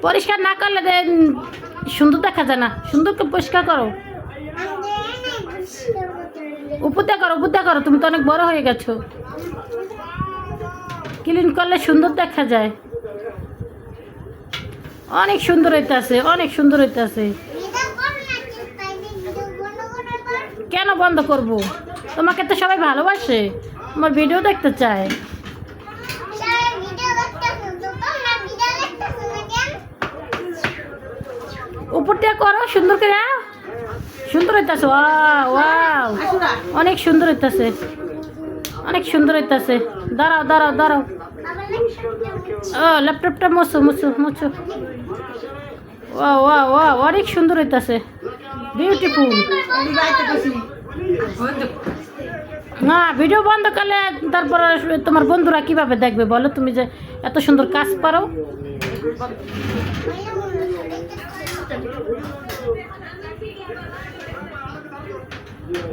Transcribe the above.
পরিষ্কার না করলে সুন্দর দেখা যায় না। সুন্দরকে পরিষ্কার করো। উপরে করো, তুমি তো অনেক বড় হয়ে গেছো। ক্লিন করলে সুন্দর দেখা যায়। অনেক সুন্দর হইতেছে, অনেক সুন্দর হইতেছে। কেন বন্ধ করব? তোমাকে তো সবাই ভালোবাসে, তোমার ভিডিও দেখতে চায়। উপর দিয়ে করো সুন্দর করে। সুন্দর হইতেছে, ওয়াও, অনেক সুন্দর হইতেছে, অনেক সুন্দর হইতেছে। দাঁড়াও দাঁড়াও দাঁড়াও। ও ল্যাপটপটা মুছো মুছো মুছো। ওয়া ওয়া ওয়া, অনেক সুন্দর হইতেছে, বিউটিফুল। না, ভিডিও বন্ধ করলে তারপর তোমার বন্ধুরা কিভাবে দেখবে বলো, তুমি যে এত সুন্দর কাজ পারো।